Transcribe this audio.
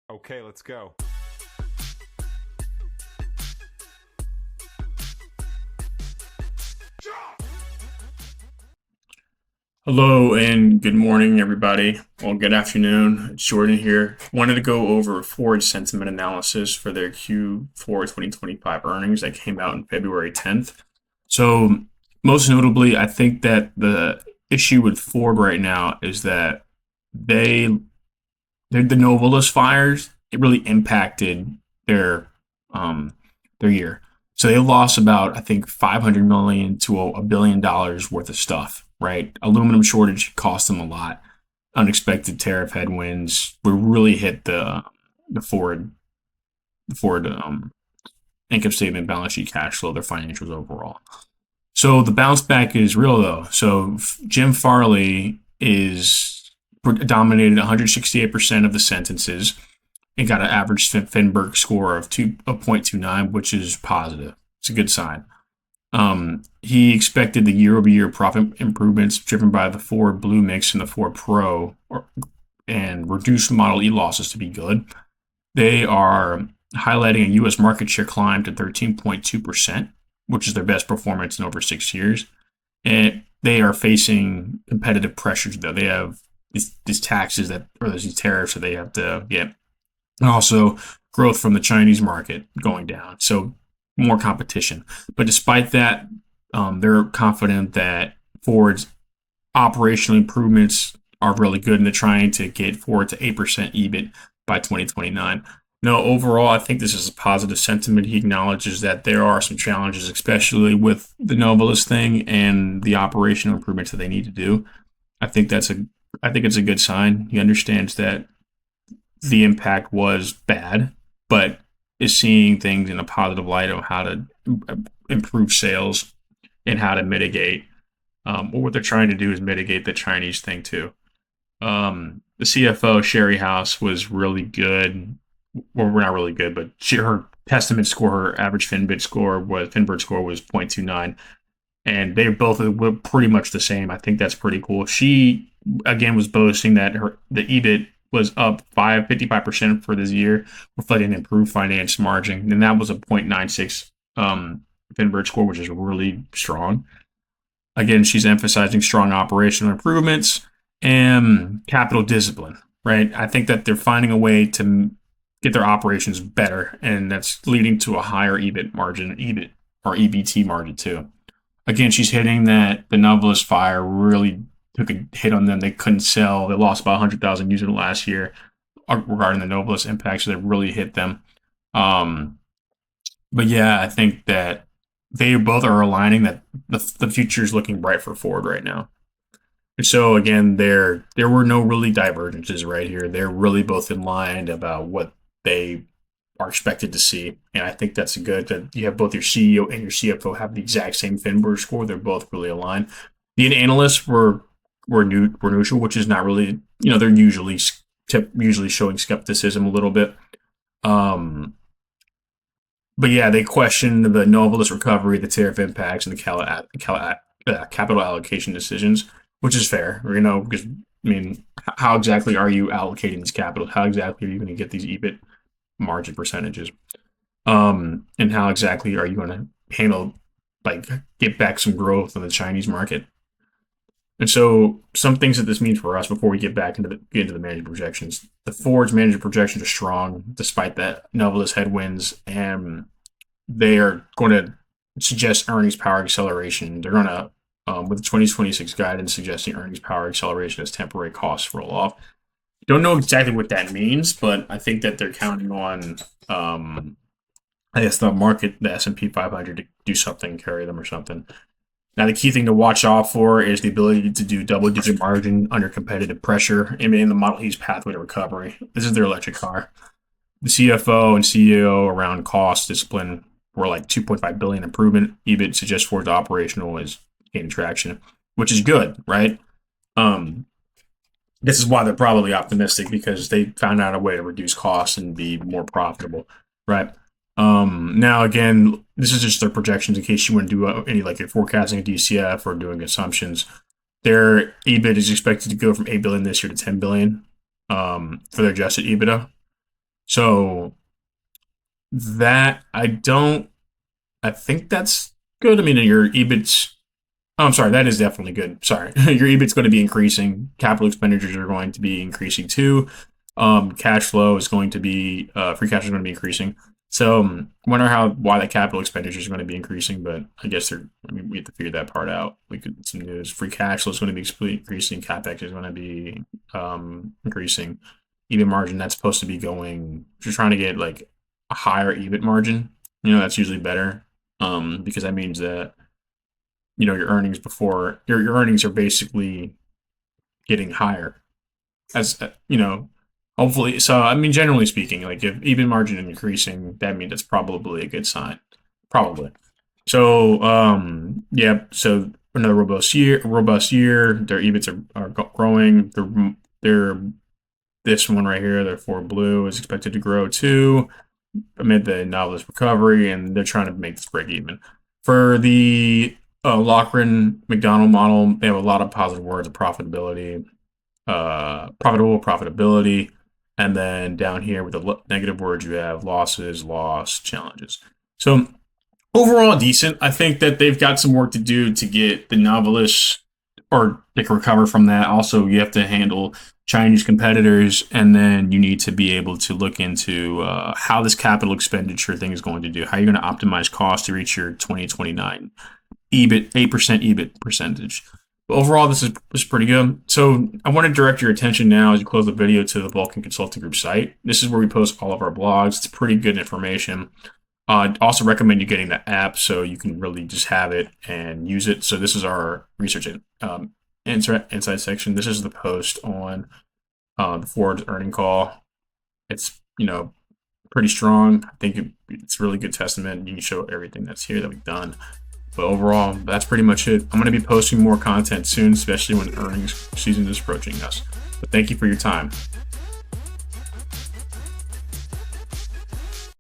Okay, let's go. Hello and good morning, everybody. Well, good afternoon. It's Jordan here. Wanted to go over forward sentiment analysis for their Q4 2025 earnings that came out on February 10th. So, most notably, I think that the issue with Ford right now is that they, the Novelis fires, it really impacted their um, their year. So they lost about, I think, 500 million to $1 billion worth of stuff. Right, aluminum shortage cost them a lot. Unexpected tariff headwinds we really hit the Ford income statement, balance sheet, cash flow, their financials overall. So the bounce back is real though. So Jim Farley is dominated 168% of the sentences and got an average Finberg score of 0.29, which is positive. It's a good sign. He expected the year-over-year profit improvements driven by the Ford Blue Mix and the Ford Pro and reduced Model E losses to be good. They are highlighting a U.S. market share climb to 13.2%, which is their best performance in over 6 years. And they are facing competitive pressures, though. They have these taxes or these tariffs that they have to get, and also growth from the Chinese market going down. So more competition. But despite that, they're confident that Ford's operational improvements are really good, and they're trying to get Ford to 8% EBIT by 2029. No, overall, I think this is a positive sentiment. He acknowledges that there are some challenges, especially with the Novelis thing and the operational improvements that they need to do. I think I think it's a good sign. He understands that the impact was bad, but is seeing things in a positive light of how to improve sales and how to mitigate. What they're trying to do is mitigate the Chinese thing too. The CFO Sherry House was really good. Well, we're not really good, but her testament score, her average Finbit score Finbert score was 0.29, and they both were pretty much the same. I think that's pretty cool. She again was boasting that the EBIT was up 55% for this year, reflecting improved finance margin, and that was a 0.96 Finbert score, which is really strong. Again, she's emphasizing strong operational improvements and capital discipline. Right, I think that they're finding a way to get their operations better, and that's leading to a higher EBIT or EBT margin too. Again, she's hitting that the Novelis fire really took a hit on them. They couldn't sell. They lost about 100,000 users last year regarding the Novelis impact, so they really hit them. But yeah, I think that they both are aligning that the future is looking bright for Ford right now. And so again, there were no really divergences right here. They're really both in line about what they are expected to see, and I think that's good that you have both your CEO and your CFO have the exact same Finberg score. They're both really aligned. The analysts were neutral, which is not really, they're usually showing skepticism a little bit. But yeah, they question the Novelis recovery, the tariff impacts, and the capital allocation decisions, which is fair, because how exactly are you allocating this capital? How exactly are you going to get these EBIT margin percentages? And how exactly are you going to handle, get back some growth in the Chinese market? And so some things that this means for us before we get into the management projections. The Ford's management projections are strong despite that Novelis headwinds, and they are going to suggest earnings power acceleration. They're going to, with the 2026 guidance, suggesting earnings power acceleration as temporary costs roll off. Don't know exactly what that means, but I think that they're counting on, I guess, the market, the S&P 500, to do something, carry them or something. Now, the key thing to watch out for is the ability to do double-digit margin under competitive pressure in the Model E's pathway to recovery. This is their electric car. The CFO and CEO around cost discipline were like $2.5 billion improvement. EBIT suggests Ford's operational is gaining traction, which is good, right? This is why they're probably optimistic, because they found out a way to reduce costs and be more profitable, right? Now, again, this is just their projections in case you want to do any forecasting a DCF or doing assumptions. Their EBIT is expected to go from $8 billion this year to $10 billion for their adjusted EBITDA. So that I think that's good. I mean, your EBIT's, oh, I'm sorry, that is definitely good. Sorry. Your EBIT's going to be increasing. Capital expenditures are going to be increasing too. Cash flow is going to be, free cash is going to be increasing. So, wonder why the capital expenditures are going to be increasing, but I guess we have to figure that part out. We could some news. Free cash flow is going to be increasing. Capex is going to be increasing. EBIT margin, that's supposed to be going. If you're trying to get like a higher EBIT margin, that's usually better. Because that means that your earnings before your earnings are basically getting higher as hopefully. So I mean, generally speaking, like if EBIT margin is increasing, that means it's probably a good sign, probably. So yeah, so another robust year. Their EBITs are growing. They're this one right here, their for blue, is expected to grow too amid the Novelis recovery, and they're trying to make this break even. For the Loughran McDonald model, they have a lot of positive words of profitability, profitability, and then down here with the negative words, you have losses, loss, challenges. So overall, decent. I think that they've got some work to do to get the Novelis, or they can recover from that. Also, you have to handle Chinese competitors, and then you need to be able to look into how this capital expenditure thing is going to do. How you're going to optimize cost to reach your 2029 EBIT 8% EBIT percentage. But overall, this is pretty good. So I want to direct your attention now as you close the video to the Vulcan Consulting Group site. This is where we post all of our blogs. It's pretty good information. I'd also recommend you getting the app so you can really just have it and use it. So this is our research insight section. This is the post on the Ford's earning call. It's pretty strong. I think it's really good testament. You can show everything that's here that we've done. But overall, that's pretty much it. I'm going to be posting more content soon, especially when earnings season is approaching us. But thank you for your time.